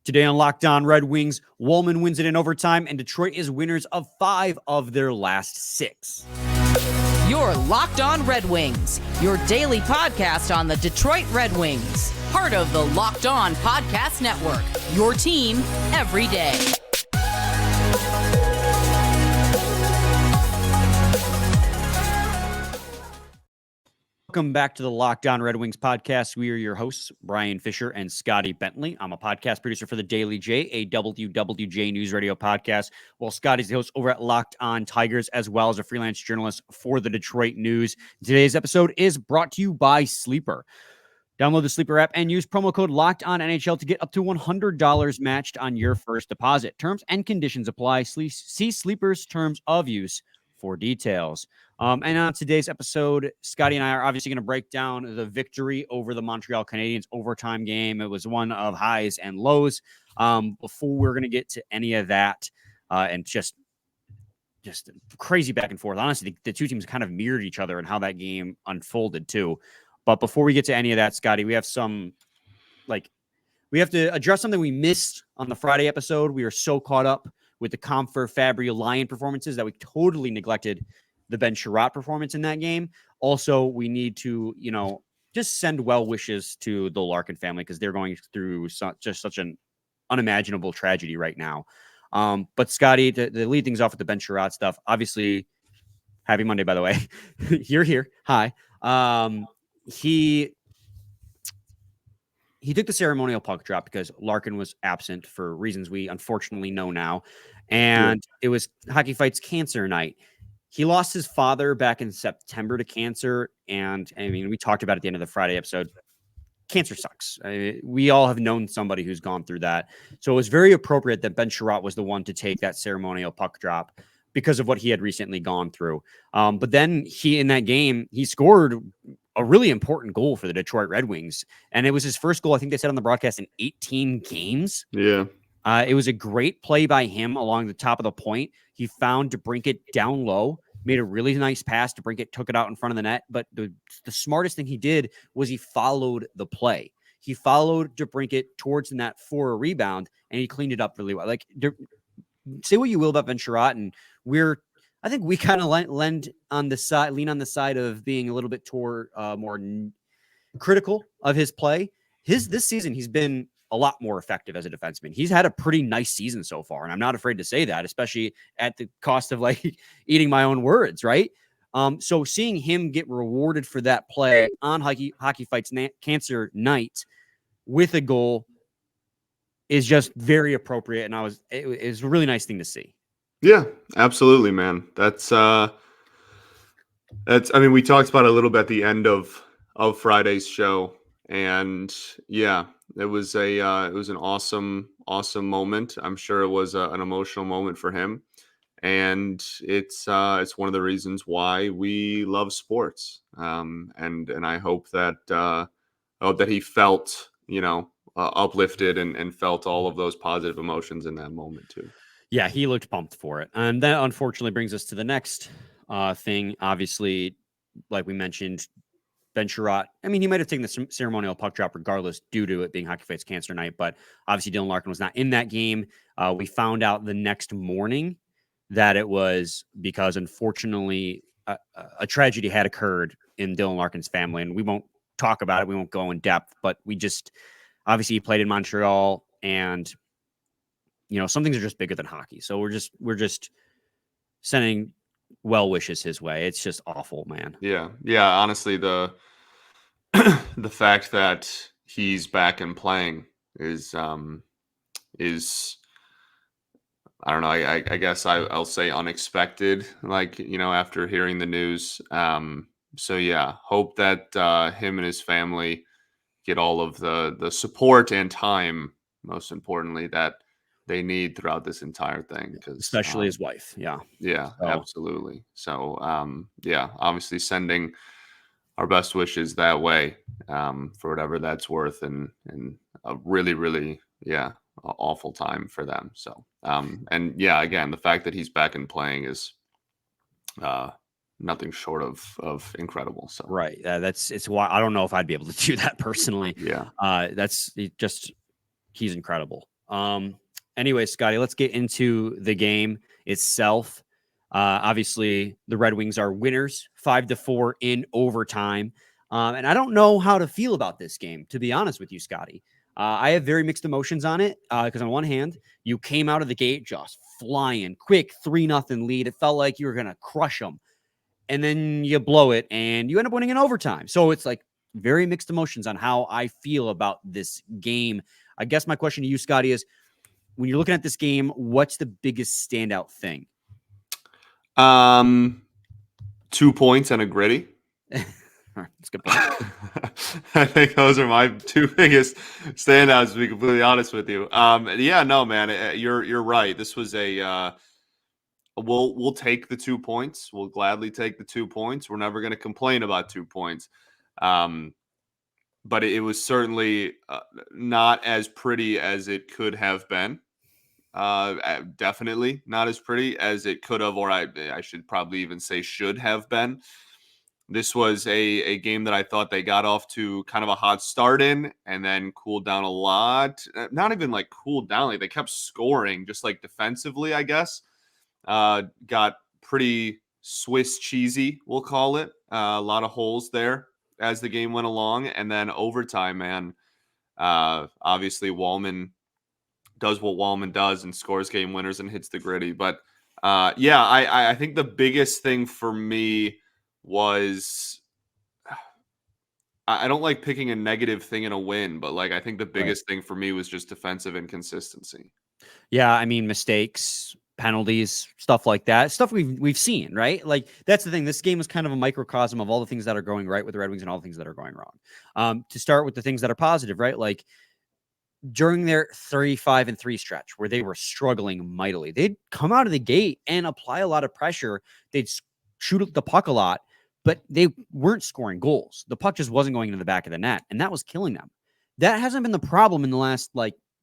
Today on Locked On Red Wings, Walman wins it in overtime, and Detroit is winners of 5 of their last 6. You're Locked On Red Wings, your daily podcast on the Detroit Red Wings. Part of the Locked On Podcast Network, your team every day. Welcome back to the Locked On Red Wings podcast. We are your hosts, Brian Fischer and Scotty Bentley. I'm a podcast producer for the Daily J, a WWJ News Radio podcast, while Scotty's the host over at Locked On Tigers, as well as a freelance journalist for the Detroit News. Today's episode is brought to you by Sleeper. Download the Sleeper app and use promo code LOCKEDONNHL to get up to $100 matched on your first deposit. Terms and conditions apply. See Sleeper's terms of use for details. And on today's episode, Scotty and I are obviously going to break down the victory over the Montreal Canadiens overtime game. It was one of highs and lows. Before we're going to get to any of that, and just crazy back and forth. Honestly, the two teams kind of mirrored each other and how that game unfolded too. But before we get to any of that, Scotty, we have to address something we missed on the Friday episode. We are so caught up with the Comfer, Fabry, Lion performances that we totally neglected the Ben Chiarot performance in that game. Also, we need to, just send well wishes to the Larkin family because they're going through such an unimaginable tragedy right now. But Scotty, to lead things off with the Ben Chiarot stuff, obviously, happy Monday, by the way. You're here. Hi. He took the ceremonial puck drop because Larkin was absent for reasons we unfortunately know now. And It was Hockey Fights Cancer Night. He lost his father back in September to cancer. And I mean, we talked about it at the end of the Friday episode. Cancer sucks. We all have known somebody who's gone through that. So it was very appropriate that Ben Chiarot was the one to take that ceremonial puck drop because of what he had recently gone through. But then in that game, he scored a really important goal for the Detroit Red Wings. And it was his first goal, I think they said on the broadcast, in 18 games. Yeah. It was a great play by him along the top of the point. He found DeBrincat down low, made a really nice pass. DeBrincat took it out in front of the net. But the smartest thing he did was he followed the play. He followed DeBrincat towards the net for a rebound, and he cleaned it up really well. Say what you will about Ben Chiarot, and I think we kind of lean on the side of being a little bit more critical of his play. This season, he's been a lot more effective as a defenseman. He's had a pretty nice season so far, and I'm not afraid to say that, especially at the cost of eating my own words, right? So seeing him get rewarded for that play on Hockey Fights Cancer Night with a goal is just very appropriate, and it was a really nice thing to see. Yeah, absolutely, man. That's I mean, we talked about it a little bit at the end of Friday's show, and yeah, it was an awesome moment. I'm sure it was an emotional moment for him, and it's one of the reasons why we love sports. And I hope that he felt uplifted and felt all of those positive emotions in that moment too. Yeah, he looked pumped for it. And that unfortunately brings us to the next thing. Obviously, like we mentioned, Ben Chiarot, I mean, he might have taken the ceremonial puck drop regardless due to it being Hockey Fights Cancer Night, but obviously Dylan Larkin was not in that game. We found out the next morning that it was because, unfortunately, a tragedy had occurred in Dylan Larkin's family, and we won't talk about it. We won't go in depth, but obviously he played in Montreal, and some things are just bigger than hockey. So we're just sending well wishes his way. It's just awful, man. Yeah. Honestly, the fact that he's back and playing is I don't know. I guess I'll say unexpected. After hearing the news. So yeah, hope that him and his family get all of the support and time, most importantly, that they need throughout this entire thing, especially his wife. Yeah, absolutely. So obviously sending our best wishes that way, for whatever that's worth, and a really, really awful time for them. So again, the fact that he's back and playing is nothing short of incredible. So right, it's why I don't know if I'd be able to do that personally. Yeah, he's incredible. Anyway, Scotty, let's get into the game itself. Obviously, the Red Wings are winners, 5-4 in overtime. And I don't know how to feel about this game, to be honest with you, Scotty. I have very mixed emotions on it because on one hand, you came out of the gate just flying, quick 3-0 lead. It felt like you were going to crush them. And then you blow it and you end up winning in overtime. So it's like very mixed emotions on how I feel about this game. I guess my question to you, Scotty, is when you're looking at this game, what's the biggest standout thing? 2 points and a griddy. That's a good point. I think those are my two biggest standouts, to be completely honest with you. Yeah, no, man, you're right. This was a we'll take the 2 points. We'll gladly take the 2 points. We're never going to complain about 2 points. But it was certainly not as pretty as it could have been. Definitely not as pretty as it could have, or I should probably even say should have been. This was a game that I thought they got off to kind of a hot start in and then cooled down a lot. Not even like cooled down, like they kept scoring just like defensively, I guess. Got pretty Swiss cheesy, we'll call it. A lot of holes there as the game went along. And then overtime, man, obviously Walman does what Walman does and scores game winners and hits the griddy. But yeah, I think the biggest thing for me was I don't like picking a negative thing in a win, but like I think the biggest thing for me was just defensive inconsistency. Yeah, I mean mistakes, penalties, stuff like that. Stuff we've seen, right? Like that's the thing. This game is kind of a microcosm of all the things that are going right with the Red Wings and all the things that are going wrong. To start with the things that are positive, right? Like during their 35-3 stretch where they were struggling mightily, they'd come out of the gate and apply a lot of pressure. They'd shoot the puck a lot, but they weren't scoring goals. The puck just wasn't going into the back of the net, and that was killing them. That hasn't been the problem in the last,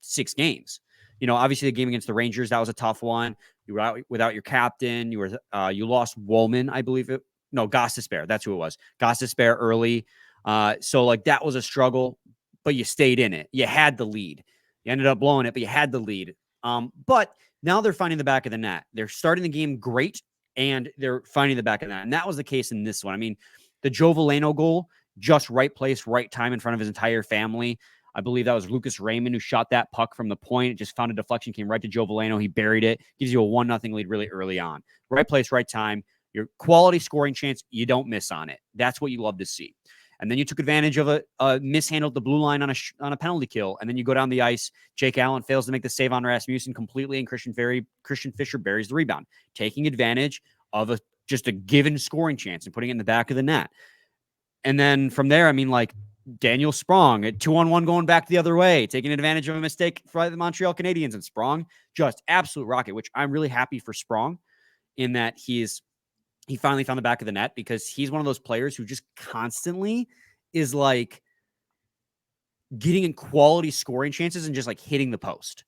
6 games. You know, obviously the game against the Rangers, that was a tough one. You were out without your captain. You lost Walman, I believe it. No, Gostisbehere. That's who it was. Gostisbehere early. So, that was a struggle, but you stayed in it. You had the lead. You ended up blowing it, but you had the lead. But now they're finding the back of the net. They're starting the game great, and they're finding the back of that. And that was the case in this one. I mean, the Veleno goal, just right place, right time in front of his entire family. I believe that was Lucas Raymond who shot that puck from the point. It just found a deflection, came right to Veleno. He buried it. Gives you a 1-0 lead really early on. Right place, right time. Your quality scoring chance, you don't miss on it. That's what you love to see. And then you took advantage of a mishandled the blue line on a penalty kill. And then you go down the ice. Jake Allen fails to make the save on Rasmussen completely, and Christian Fischer buries the rebound, taking advantage of just a given scoring chance and putting it in the back of the net. And then from there, I mean, Daniel Sprong at 2-on-1 going back the other way, taking advantage of a mistake for the Montreal Canadiens, and Sprong just absolute rocket, which I'm really happy for Sprong in that he finally found the back of the net, because he's one of those players who just constantly is getting in quality scoring chances and just hitting the post.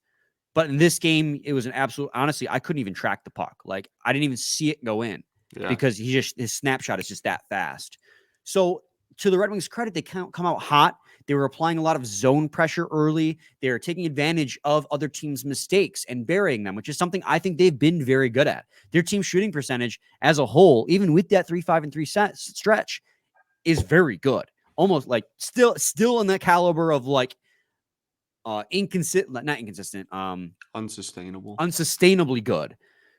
But in this game, it was an absolute, honestly, I couldn't even track the puck. I didn't even see it go in because his snapshot is just that fast. So to the Red Wings' credit, they come out hot. They were applying a lot of zone pressure early. They were taking advantage of other teams' mistakes and burying them, which is something I think they've been very good at. Their team shooting percentage as a whole, even with that 3-5-3 stretch, is very good. Almost still in that caliber of unsustainably good.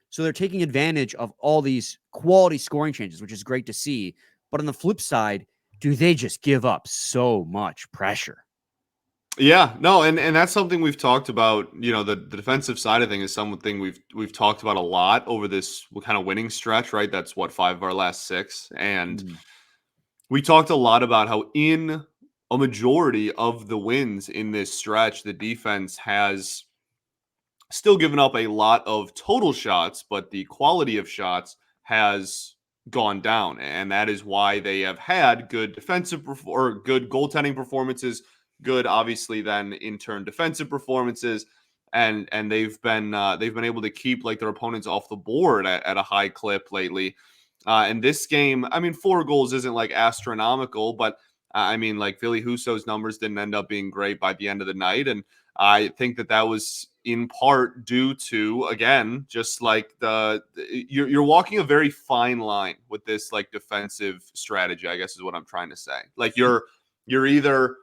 So they're taking advantage of all these quality scoring changes, which is great to see. But on the flip side, do they just give up so much pressure? Yeah, no, and that's something we've talked about. You know, the defensive side of thing is something we've talked about a lot over this kind of winning stretch, right? That's 5 of our last 6. And we talked a lot about how in a majority of the wins in this stretch, the defense has still given up a lot of total shots, but the quality of shots has gone down, and that is why they have had good defensive or good goaltending performances, good obviously then in turn defensive performances, and they've been able to keep their opponents off the board at a high clip lately. In this game, I mean, 4 goals isn't astronomical, but I mean, Ville Husso's numbers didn't end up being great by the end of the night, and I think that was in part due to, again, just like you're walking a very fine line with this like defensive strategy, I guess is what I'm trying to say. Like you're either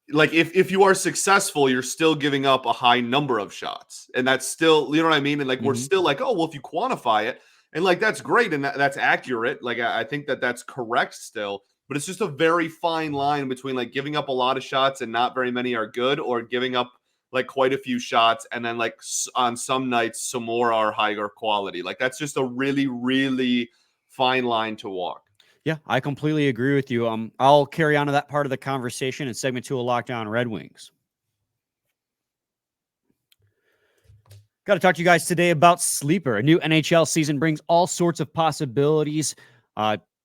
like if you are successful, you're still giving up a high number of shots, and that's still, you know what I mean? And like we're still like, oh well, if you quantify it, and like that's great and that's accurate. Like I think that's correct still, but it's just a very fine line between like giving up a lot of shots and not very many are good, or giving up like quite a few shots and then like on some nights some more are higher quality. Like that's just a really, really fine line to walk. Yeah, I completely agree with you. I'll carry on to that part of the conversation in segment 2 of Locked On Red Wings. Got to talk to you guys today about Sleeper. A new NHL season brings all sorts of possibilities.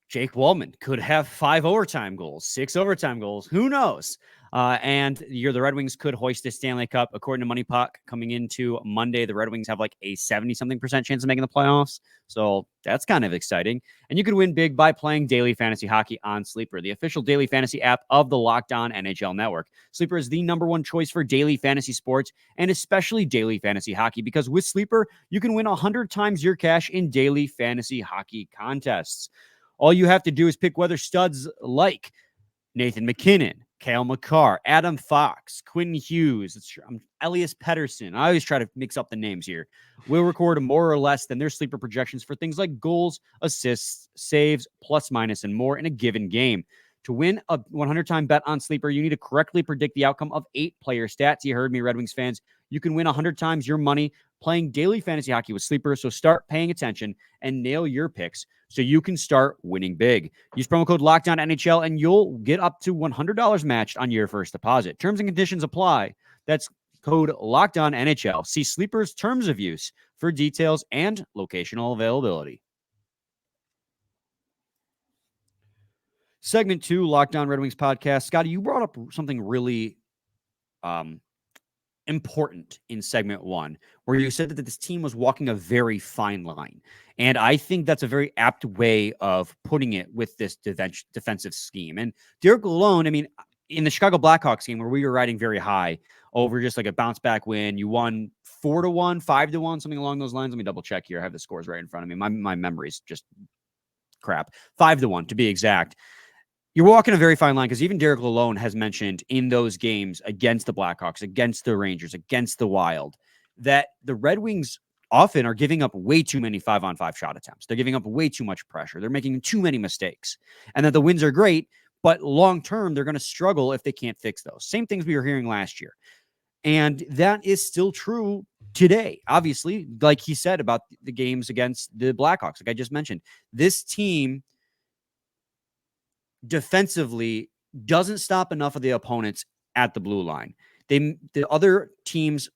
Jake Walman could have 5 overtime goals, 6 overtime goals. Who knows? And the Red Wings could hoist the Stanley Cup. According to Money Puck, coming into Monday, the Red Wings have like a 70-something% chance of making the playoffs. So that's kind of exciting. And you could win big by playing daily fantasy hockey on Sleeper, the official daily fantasy app of the Locked On NHL Network. Sleeper is the #1 choice for daily fantasy sports and especially daily fantasy hockey, because with Sleeper, you can win 100 times your cash in daily fantasy hockey contests. All you have to do is pick whether studs like Nathan McKinnon, Cale Makar, Adam Fox, Quinn Hughes, Elias Pettersson. I always try to mix up the names here. Will record more or less than their sleeper projections for things like goals, assists, saves, plus minus, and more in a given game. To win a 100-time bet on Sleeper, you need to correctly predict the outcome of 8 player stats. You heard me, Red Wings fans. You can win 100 times your money playing daily fantasy hockey with Sleeper. So start paying attention and nail your picks so you can start winning big. Use promo code LOCKEDONNHL and you'll get up to $100 matched on your first deposit. Terms and conditions apply. That's code LOCKEDONNHL. See Sleeper's terms of use for details and locational availability. Segment 2, Locked On Red Wings podcast. Scotty, you brought up something really important in segment 1, where you said that this team was walking a very fine line. And I think that's a very apt way of putting it with this defensive scheme. And Derek Lalonde, I mean, in the Chicago Blackhawks game where we were riding very high over just like a bounce back win, you won 4-1, 5-1, something along those lines. Let me double check here. I have the scores right in front of me. My memory is just crap. 5-1 to be exact. You're walking a very fine line, because even Derek Lalonde has mentioned in those games against the Blackhawks, against the Rangers, against the Wild, that the Red Wings often are giving up way too many 5-on-5 shot attempts. They're giving up way too much pressure. They're making too many mistakes. And that the wins are great, but long-term, they're going to struggle if they can't fix those. Same things we were hearing last year. And that is still true today. Obviously, like he said about the games against the Blackhawks, like I just mentioned, this team defensively doesn't stop enough of the opponents at the blue line. The other teams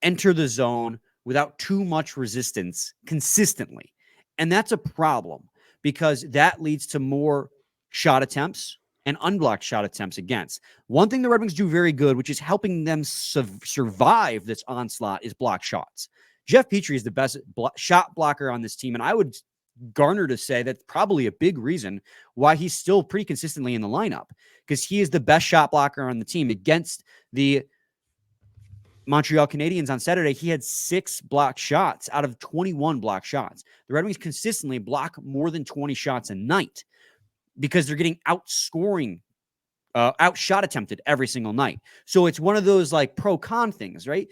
enter the zone without too much resistance consistently. And that's a problem, because that leads to more shot attempts and unblocked shot attempts against. One thing the Red Wings do very good, which is helping them survive this onslaught, is block shots. Jeff Petrie is the best shot blocker on this team, and I would garner to say that's probably a big reason why he's still pretty consistently in the lineup, because he is the best shot blocker on the team. Against the Montreal Canadiens on Saturday, he had 6 blocked shots out of 21 blocked shots. The Red Wings consistently block more than 20 shots a night because they're getting outshot attempted every single night. So it's one of those like pro-con things, right?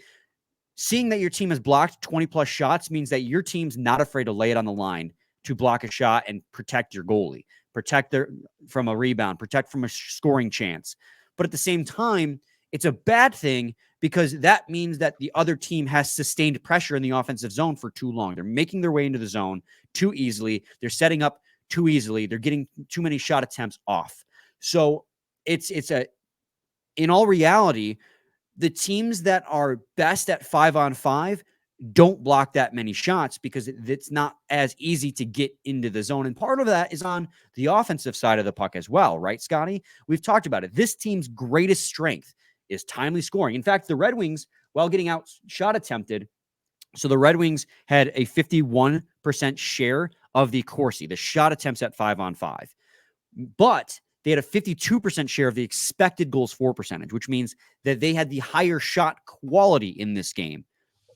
Seeing that your team has blocked 20 plus shots means that your team's not afraid to lay it on the line to block a shot and protect your goalie, protect from a rebound, protect from a scoring chance. But at the same time, it's a bad thing, because that means that the other team has sustained pressure in the offensive zone for too long. They're making their way into the zone too easily. They're setting up too easily. They're getting too many shot attempts off. So in all reality, the teams that are best at 5-on-5 don't block that many shots, because it's not as easy to get into the zone. And part of that is on the offensive side of the puck as well, right, Scotty? We've talked about it. This team's greatest strength is timely scoring. In fact, the Red Wings, while getting out shot attempted, so the Red Wings had a 51% share of the Corsi, the shot attempts at 5-on-5. But they had a 52% share of the expected goals for percentage, which means that they had the higher shot quality in this game.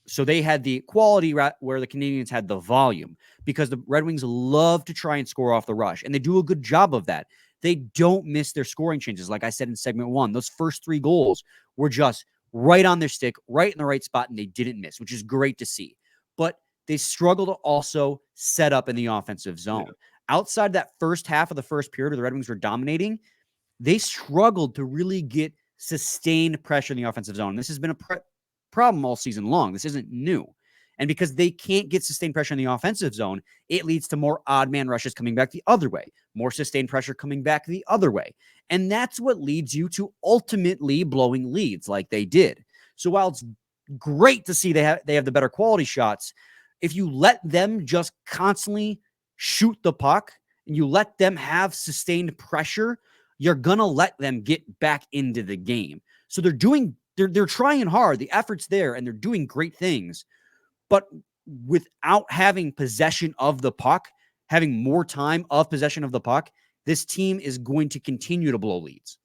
So they had the quality where the Canadiens had the volume, because the Red Wings love to try and score off the rush, and they do a good job of that. They don't miss their scoring changes. Like I said in segment 1, those first 3 goals were just right on their stick, right in the right spot, and they didn't miss, which is great to see. But they struggle to also set up in the offensive zone. Yeah. Outside that first half of the first period where the Red Wings were dominating, they struggled to really get sustained pressure in the offensive zone. This has been a problem all season long. This isn't new. And because they can't get sustained pressure in the offensive zone, it leads to more odd man rushes coming back the other way, more sustained pressure coming back the other way. And that's what leads you to ultimately blowing leads like they did. So while it's great to see they have the better quality shots, if you let them just constantly shoot the puck and you let them have sustained pressure, you're going to let them get back into the game. So they're trying hard. The effort's there and they're doing great things. But without having possession of the puck, having more time of possession of the puck, this team is going to continue to blow leads.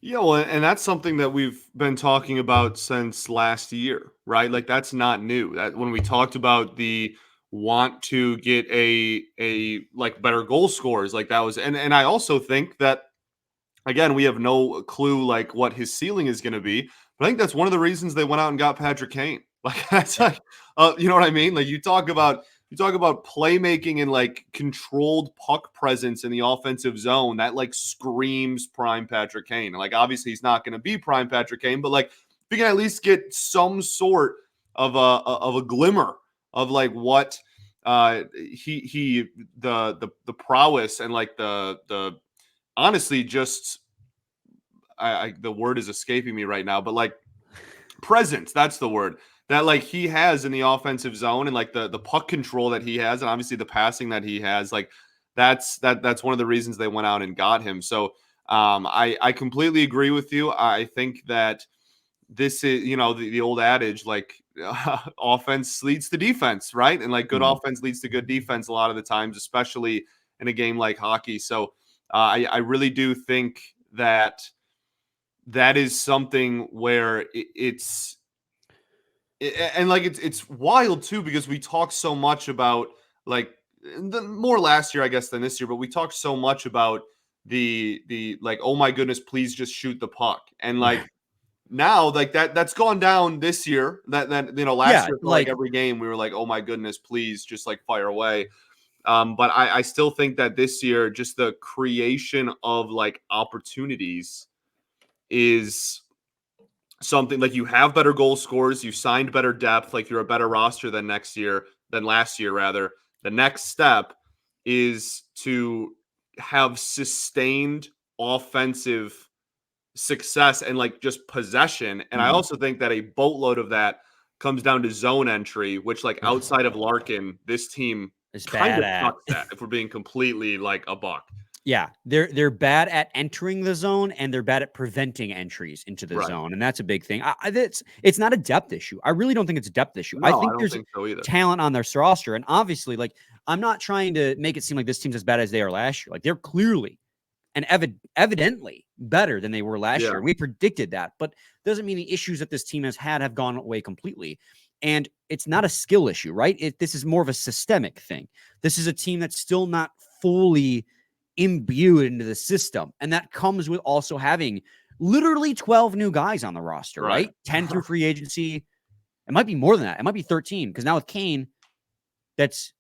Yeah, well, and that's something that we've been talking about since last year, right? Like, that's not new. That when we talked about the want to get a like better goal scorers, like that was, and I also think that, again, we have no clue like what his ceiling is going to be, but I think that's one of the reasons they went out and got Patrick Kane. Like, that's like, you know what I mean? Like, you talk about playmaking and like controlled puck presence in the offensive zone that like screams prime Patrick Kane. Like, obviously he's not going to be prime Patrick Kane, but like, if you can at least get some sort of a glimmer of like what the prowess and like the honestly just the word is escaping me right now, but like presence, that's the word that like he has in the offensive zone, and like the puck control that he has, and obviously the passing that he has, like that's one of the reasons they went out and got him. So I completely agree with you. I think that this is, you know, the old adage, like offense leads to defense, right? And like good offense leads to good defense a lot of the times, especially in a game like hockey. So I really do think that is something where it's wild too, because we talk so much about like more last year, I guess, than this year, but we talked so much about the like, oh my goodness, please just shoot the puck. And like now, like that's gone down this year. That you know, last year, like every game we were like, oh my goodness, please just like fire away. But I still think that this year, just the creation of like opportunities is something. Like, you have better goal scorers, you signed better depth, like you're a better roster than last year rather. The next step is to have sustained offensive success and like just possession. And I also think that a boatload of that comes down to zone entry, which like outside of Larkin, this team is kind of sucks at, if we're being completely like a buck. Yeah, they're bad at entering the zone, and they're bad at preventing entries into the zone, and that's a big thing. It's not a depth issue. I really don't think it's a depth issue. No, I think there's talent on their roster, and obviously, like, I'm not trying to make it seem like this team's as bad as they are last year. Like, they're clearly and evidently better than they were last year. We predicted that, but doesn't mean the issues that this team has had have gone away completely. And it's not a skill issue, right? This is more of a systemic thing. This is a team that's still not fully imbued into the system, and that comes with also having literally 12 new guys on the roster, right? 10 through free agency. It might be more than that. It might be 13, because now with Kane, that's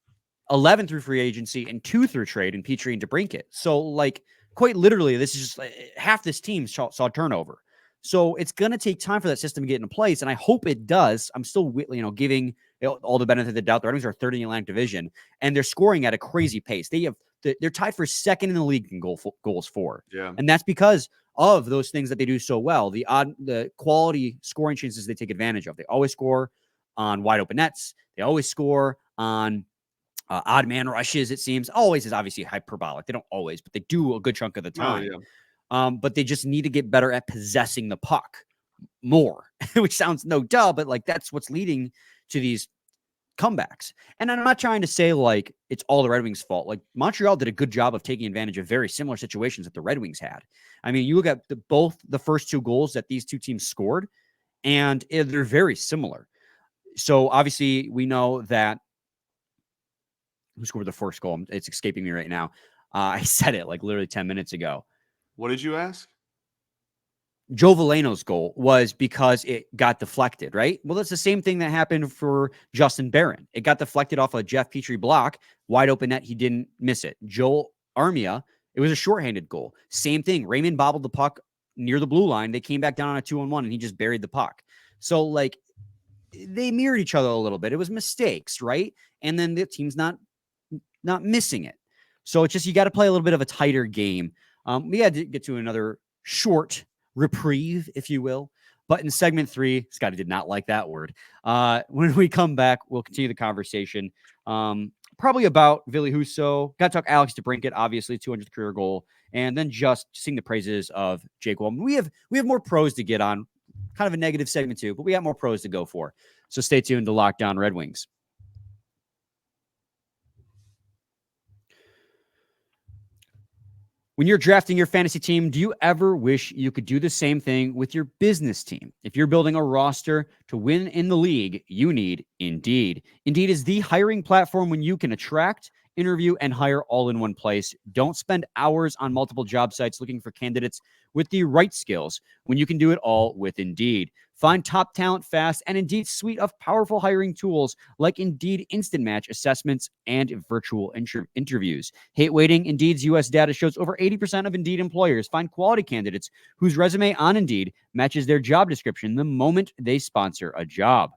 11 through free agency and 2 through trade in Petrie and DeBrincat. So, like, quite literally, this is just half this team saw turnover. So it's going to take time for that system to get into place, and I hope it does. I'm still, giving all the benefit of the doubt. The Red Wings are third in the Atlantic Division, and they're scoring at a crazy pace. They're tied for second in the league in goals for. Yeah. And that's because of those things that they do so well. The quality scoring chances they take advantage of. They always score on wide open nets. They always score on odd man rushes, it seems. Always is obviously hyperbolic. They don't always, but they do a good chunk of the time. Oh, yeah. But they just need to get better at possessing the puck more, which sounds no duh, but like that's what's leading to these comebacks. And I'm not trying to say like it's all the Red Wings' fault. Like Montreal did a good job of taking advantage of very similar situations that the Red Wings had. I mean, you look at both the first two goals that these two teams scored, and they're very similar. So obviously we know that who scored the first goal? It's escaping me right now. I said it like literally 10 minutes ago. What did you ask? Joe Veleno's goal was because it got deflected, right? Well, that's the same thing that happened for Justin Barron. It got deflected off a Jeff Petrie block, wide open net. He didn't miss it. Joel Armia, it was a shorthanded goal. Same thing. Raymond bobbled the puck near the blue line. They came back down on a 2-on-1 and he just buried the puck. So like they mirrored each other a little bit. It was mistakes, right? And then the team's not missing it. So it's just, you got to play a little bit of a tighter game. We had to get to another short reprieve, if you will. But in segment 3, Scotty did not like that word. When we come back, we'll continue the conversation. Probably about Ville Husso. Got to talk Alex DeBrincat, obviously, 200th career goal. And then just sing the praises of Jake Walman. We have more pros to get on. Kind of a negative segment too, but we got more pros to go for. So stay tuned to Locked On Red Wings. When you're drafting your fantasy team, do you ever wish you could do the same thing with your business team? If you're building a roster to win in the league, you need Indeed. Indeed is the hiring platform when you can attract, interview, and hire all in one place. Don't spend hours on multiple job sites looking for candidates with the right skills when you can do it all with Indeed. Find top talent fast and Indeed's suite of powerful hiring tools like Indeed Instant Match assessments and virtual interviews. Hate waiting? Indeed's U.S. data shows over 80% of Indeed employers find quality candidates whose resume on Indeed matches their job description the moment they sponsor a job.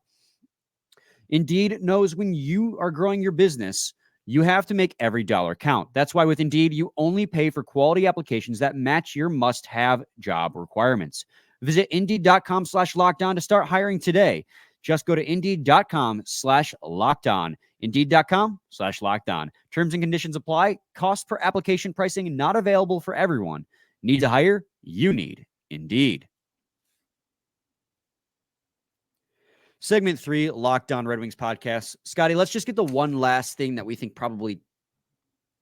Indeed knows when you are growing your business, you have to make every dollar count. That's why with Indeed, you only pay for quality applications that match your must-have job requirements. Visit Indeed.com/lockedon to start hiring today. Just go to Indeed.com/lockedon. Indeed.com/lockedon. Terms and conditions apply. Cost per application pricing not available for everyone. Need to hire? You need Indeed. Segment 3, Locked On Red Wings podcast. Scotty, let's just get the one last thing that we think probably,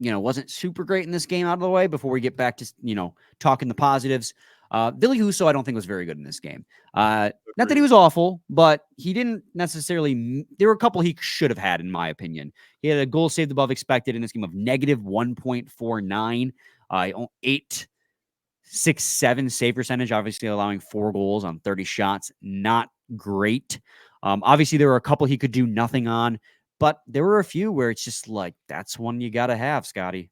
wasn't super great in this game out of the way before we get back to, talking the positives. Ville Husso, I don't think was very good in this game. Not that he was awful, but he didn't necessarily. There were a couple he should have had, in my opinion. He had a goal saved above expected in this game of negative 1.49, 8.67 save percentage, obviously allowing 4 goals on 30 shots. Not great. Obviously, there were a couple he could do nothing on, but there were a few where it's just like, that's one you got to have, Scotty.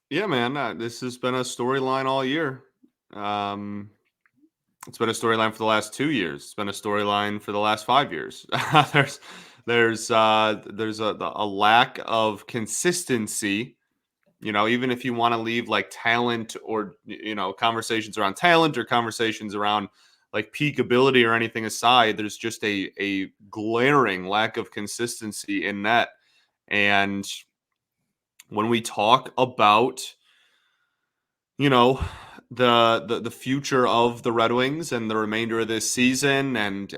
Yeah, man. This has been a storyline all year. It's been a storyline for the last 2 years. It's been a storyline for the last 5 years. there's a lack of consistency. Even if you want to leave like talent or conversations around talent or conversations around like peak ability or anything aside, there's just a glaring lack of consistency in that. And when we talk about the future of the Red Wings and the remainder of this season and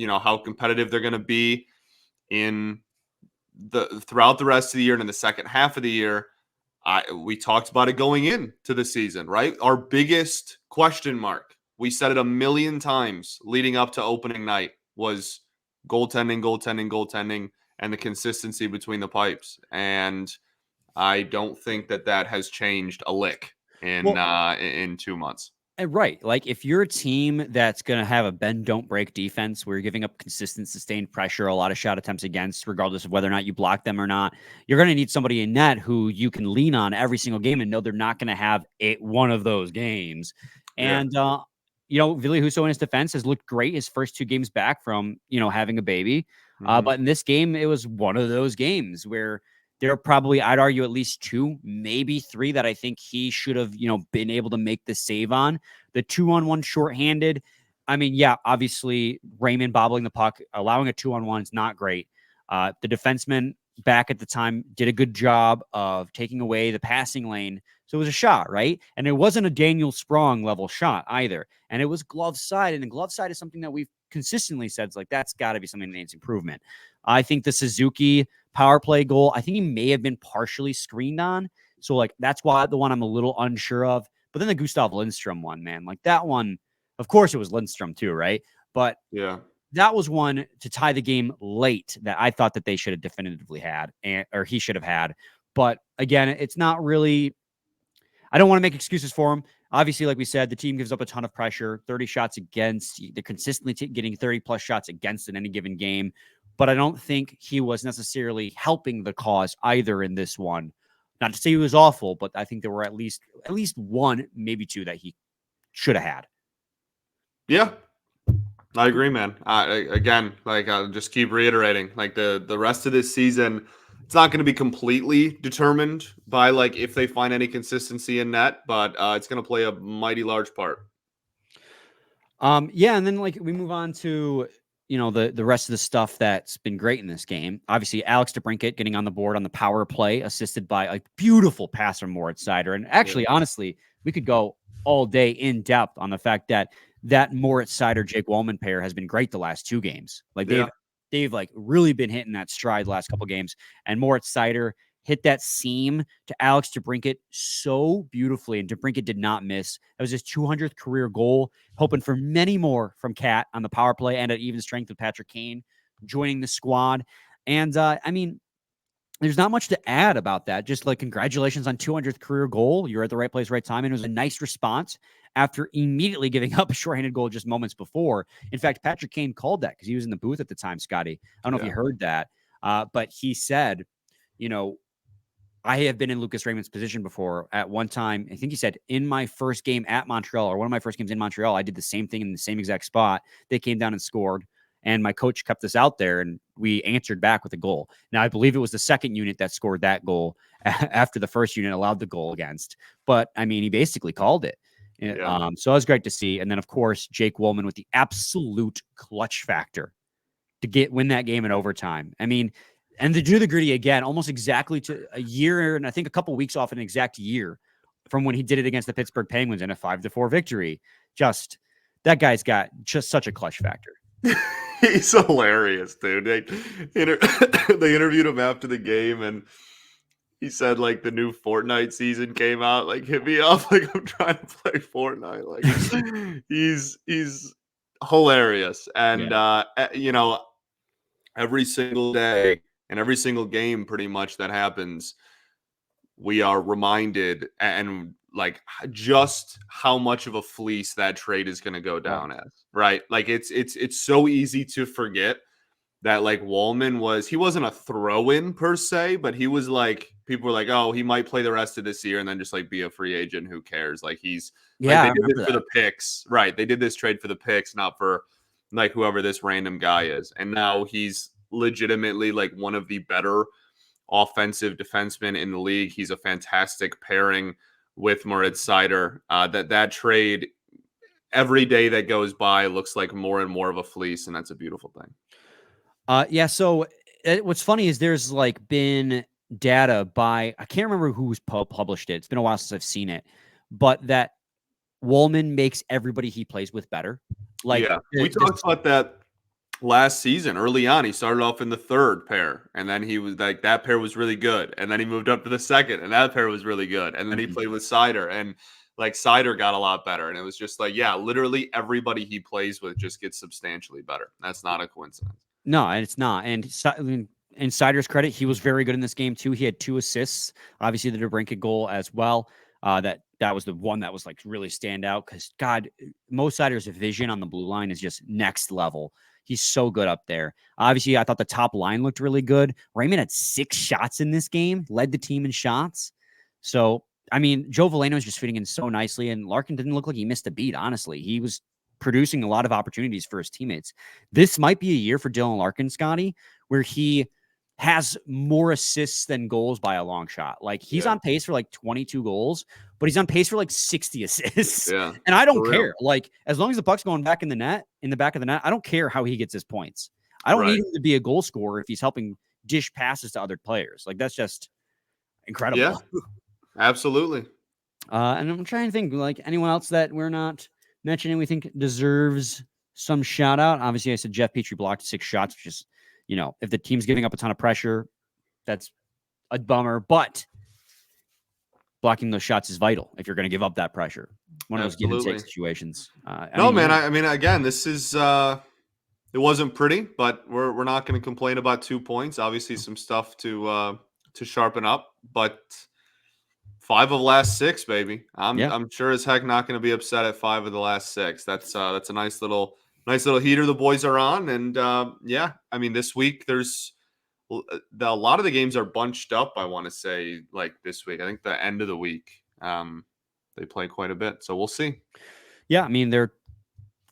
how competitive they're going to be throughout the rest of the year and in the second half of the year, we talked about it going into the season, right? Our biggest question mark, we said it a million times leading up to opening night, was goaltending, and the consistency between the pipes. And I don't think that has changed a lick in 2 months. Right. Like if you're a team that's going to have a bend, don't break defense where you're giving up consistent, sustained pressure, a lot of shot attempts against, regardless of whether or not you block them or not, you're going to need somebody in net who you can lean on every single game and know they're not going to have one of those games. And, Ville Husso in his defense has looked great his first 2 games back from, having a baby. But in this game, it was one of those games where there are probably, I'd argue, at least 2, maybe 3 that I think he should have, been able to make the save on. The 2-on-1 shorthanded. I mean, yeah, obviously Raymond bobbling the puck, allowing a 2-on-1 is not great. The defenseman back at the time did a good job of taking away the passing lane. So it was a shot, right? And it wasn't a Daniel Sprong level shot either. And it was glove side. And the glove side is something that we've consistently said, like, that's got to be something that needs improvement. I think the Suzuki power play goal, I think he may have been partially screened on. So, like, that's why the one I'm a little unsure of. But then the Gustav Lindstrom one, man, like that one, of course it was Lindstrom too, right? But yeah, that was one to tie the game late that I thought that they should have definitively had, or he should have had. But again, it's not really, I don't want to make excuses for him. Obviously, like we said, the team gives up a ton of pressure, 30 shots against. They're consistently getting 30 plus shots against in any given game. But I don't think he was necessarily helping the cause either in this one. Not to say he was awful, but I think there were at least one, maybe two that he should have had. Yeah, I agree, man. Again, like I'll just keep reiterating, like the rest of this season, it's not going to be completely determined by like if they find any consistency in net, but it's going to play a mighty large part. Yeah, and then like we move on to the rest of the stuff that's been great in this game. Obviously, Alex DeBrincat getting on the board on the power play, assisted by a beautiful pass from Moritz Seider. And actually, honestly, we could go all day in depth on the fact that Moritz Seider Jake Walman pair has been great the last two games. Like they've like really been hitting that stride the last couple games. And Moritz Seider hit that seam to Alex DeBrincat so beautifully, and DeBrincat did not miss. That was his 200th career goal. Hoping for many more from Cat on the power play and at even strength with Patrick Kane joining the squad. And I mean, there's not much to add about that. Just like congratulations on 200th career goal. You're at the right place, right time. And it was a nice response after immediately giving up a shorthanded goal just moments before. In fact, Patrick Kane called that because he was in the booth at the time, Scotty. I don't know if you heard that, but he said, I have been in Lucas Raymond's position before. At one time, I think he said, in my first game at Montreal, or one of my first games in Montreal, I did the same thing in the same exact spot. They came down and scored, and my coach kept us out there, and we answered back with a goal. Now, I believe it was the second unit that scored that goal after the first unit allowed the goal against. But, I mean, he basically called it. Yeah. So it was great to see. And then, of course, Jake Walman with the absolute clutch factor to win that game in overtime. I mean, and to do the griddy again, almost exactly to a year, and I think a couple weeks off an exact year from when he did it against the Pittsburgh Penguins in a 5-4 victory. Just that guy's got just such a clutch factor. He's hilarious, dude. They interviewed him after the game, and he said like the new Fortnite season came out. Like, hit me up. Like, I'm trying to play Fortnite. Like, he's hilarious, and every single day. And every single game, pretty much, that happens, we are reminded and like just how much of a fleece that trade is going to go down as, right? Like it's so easy to forget that like Walman he wasn't a throw-in per se, but he was like, people were like, oh, he might play the rest of this year and then just like be a free agent. Who cares? Like they did it for the picks, right? They did this trade for the picks, not for like whoever this random guy is. And now he's legitimately like one of the better offensive defensemen in the league. He's a fantastic pairing with Moritz Seider. That trade, every day that goes by, looks like more and more of a fleece, and that's a beautiful thing. So what's funny is there's like been data by, I can't remember who's published it. It's been a while since I've seen it, but that Walman makes everybody he plays with better. Like, we talked about that last season. Early on, he started off in the third pair, and then he was like, that pair was really good, and then he moved up to the second, and that pair was really good, and then he played with Seider, and like Seider got a lot better, and it was just like, literally everybody he plays with just gets substantially better. That's not a coincidence. No, and it's not. And in Seider's credit, he was very good in this game too. He had 2 assists, obviously the DeBrincat goal as well. That was the one that was like really stand out, because God, Mo Seider's vision on the blue line is just next level. He's so good up there. Obviously, I thought the top line looked really good. Raymond had 6 shots in this game, led the team in shots. So, I mean, Joe Veleno is just fitting in so nicely, and Larkin didn't look like he missed a beat, honestly. He was producing a lot of opportunities for his teammates. This might be a year for Dylan Larkin, Scotty, where he has more assists than goals by a long shot. Like, he's on pace for like 22 goals, but he's on pace for like 60 assists. Yeah. And I don't care. Like, as long as the puck's going back in the net, in the back of the net, I don't care how he gets his points. I don't need him to be a goal scorer if he's helping dish passes to other players. Like, that's just incredible. Yeah, absolutely. And I'm trying to think, like, anyone else that we're not mentioning we think deserves some shout out. Obviously, I said Jeff Petrie blocked 6 shots, which is, if the team's giving up a ton of pressure, that's a bummer. But blocking those shots is vital if you're going to give up that pressure. One of those give and take situations. I mean, again, this is it wasn't pretty, but we're not going to complain about 2 points. Obviously, some stuff to sharpen up, but 5 of the last 6, baby. I'm sure as heck not going to be upset at 5 of the last 6. That's a nice little heater the boys are on, and I mean, this week there's a lot of the games are bunched up. I want to say like this week. I think the end of the week they play quite a bit, so we'll see. Yeah, I mean they're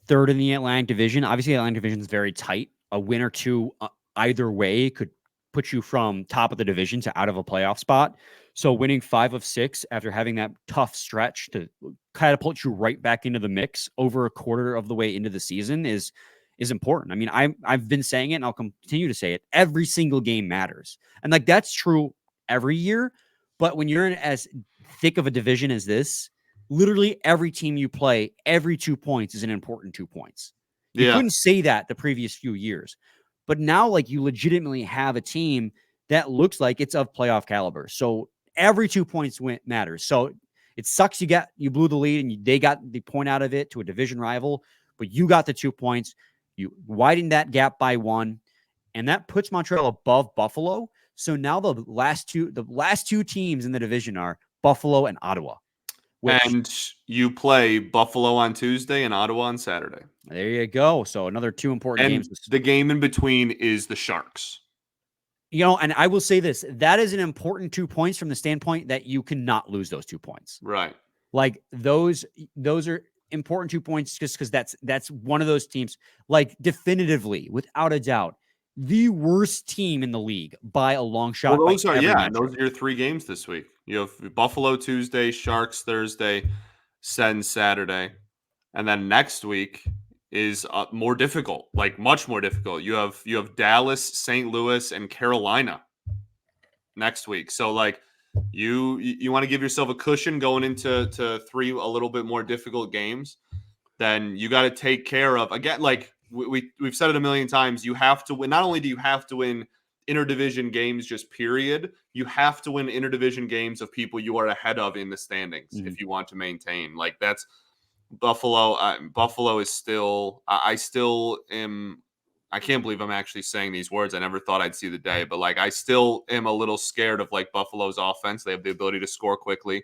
third in the Atlantic Division. Obviously, the Atlantic Division is very tight. A win or two either way could put you from top of the division to out of a playoff spot. So winning 5 of 6 after having that tough stretch to catapult you right back into the mix over a quarter of the way into the season is important. I mean, I've been saying it and I'll continue to say it. Every single game matters. And like that's true every year. But when you're in as thick of a division as this, literally every team you play, every 2 points is an important 2 points. You couldn't say that the previous few years. But now, like, you legitimately have a team that looks like it's of playoff caliber. So every 2 points matters. So it sucks you blew the lead and they got the point out of it to a division rival, but you got the 2 points. You widened that gap by 1, and that puts Montreal above Buffalo. So now the last two teams in the division are Buffalo and Ottawa. And you play Buffalo on Tuesday and Ottawa on Saturday. There you go. So another 2 important games. The game in between is the Sharks. And I will say this, that is an important 2 points from the standpoint that you cannot lose those 2 points. Right. Like those are important 2 points just because that's one of those teams, like definitively, without a doubt, the worst team in the league by a long shot. Well, those are your 3 games this week. You have Buffalo Tuesday, Sharks Thursday, Sens Saturday, and then next week is more difficult, like much more difficult. You have Dallas, St. Louis, and Carolina next week. So like you want to give yourself a cushion going into 3 a little bit more difficult games. Then you got to take care of, again, like we've said it a million times. You have to win. Not only do you have to win interdivision games, just period, you have to win interdivision games of people you are ahead of in the standings if you want to maintain. Like that's Buffalo. Buffalo is still. I can't believe I'm actually saying these words. I never thought I'd see the day, but like I still am a little scared of like Buffalo's offense. They have the ability to score quickly.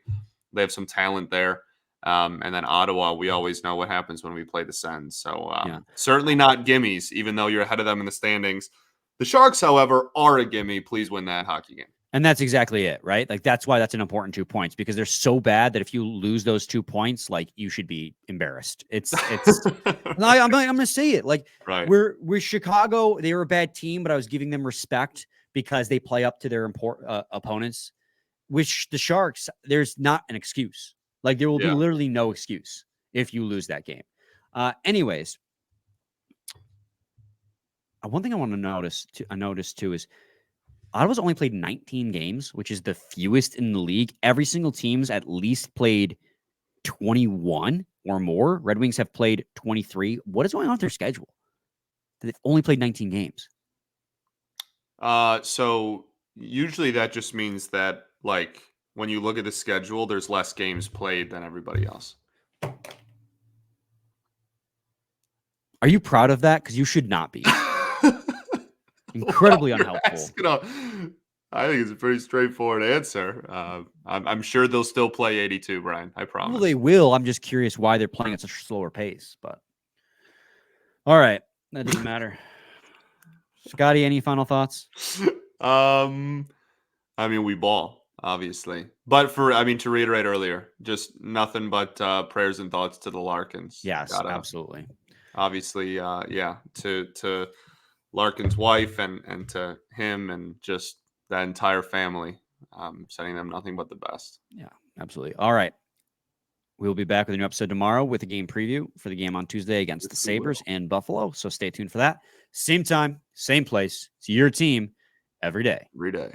They have some talent there. And then Ottawa, we always know what happens when we play the Sens. So certainly not gimmies, even though you're ahead of them in the standings. The Sharks, however, are a gimme. Please win that hockey game. And that's exactly it, right? Like that's why that's an important 2 points, because they're so bad that if you lose those 2 points, like you should be embarrassed. It's I'm going to say it. Like right. We're Chicago. They were a bad team, but I was giving them respect because they play up to their opponents. Which the Sharks, there's not an excuse. Like there will be literally no excuse if you lose that game. Anyways, one thing I want to notice too is Ottawa's only played 19 games, which is the fewest in the league. Every single team's at least played 21 or more. Red Wings have played 23. What is going on with their schedule? They've only played 19 games. So usually that just means that like when you look at the schedule, there's less games played than everybody else. Are you proud of that? Because you should not be. Incredibly unhelpful. I think it's a pretty straightforward answer. I'm sure they'll still play 82, Brian. I promise. Well, they will. I'm just curious why they're playing at such a slower pace. But all right, that doesn't matter. Scotty, any final thoughts? I mean, we ball, obviously. But to reiterate earlier, just nothing but prayers and thoughts to the Larkins. Yes, absolutely. Obviously, to Larkin's wife and to him and just that entire family, sending them nothing but the best. Yeah, absolutely. All right. We'll be back with a new episode tomorrow with a game preview for the game on Tuesday against the Sabres and Buffalo. So stay tuned for that. Same time, same place. It's your team every day. Every day.